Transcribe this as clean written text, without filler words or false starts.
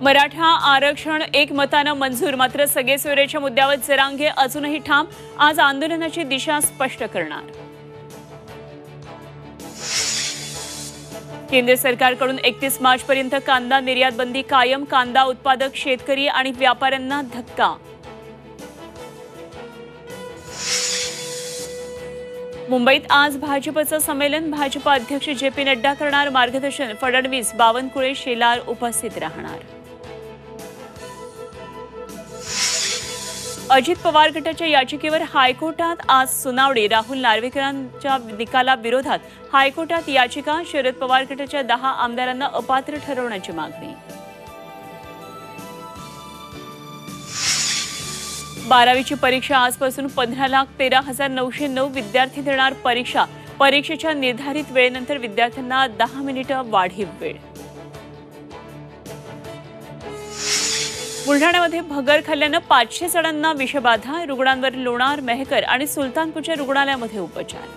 मराठा आरक्षण एकमतानं मंजूर, मात्र सगेसोयरेच्या मुद्द्यावर जरांगे अजूनही ठाम. आज आंदोलनाची दिशा स्पष्ट करणार. केंद्र सरकारकडून 31 मार्चपर्यंत कांदा निर्यात बंदी कायम. कांदा उत्पादक शेतकरी आणि व्यापाऱ्यांना धक्का. मुंबईत आज भाजपचं संमेलन. भाजप अध्यक्ष जे.पी. नड्डा करणार मार्गदर्शन. फडणवीस, बावनकुळे, शेलार उपस्थित राहणार. अजित पवार गटाच्या याचिकेवर हायकोर्टात आज सुनावणी. राहुल नार्वेकरांच्या निकालाविरोधात हायकोर्टात याचिका. शरद पवार गटाच्या 10 आमदारांना अपात्र ठरवण्याची मागणी. 12वीची परीक्षा आजपासून 15,13,909 विद्यार्थी देणार परीक्षा. परीक्षेच्या निर्धारित वेळेनंतर विद्यार्थ्यांना 10 मिनिटं वाढीव वेळ. बुलढाण्यामध्ये भगर खाल्ल्यानं 500 जणांना विषबाधा. रुग्णांवर लोणार, मेहकर आणि सुलतानपूरच्या रुग्णालयामध्ये उपचार.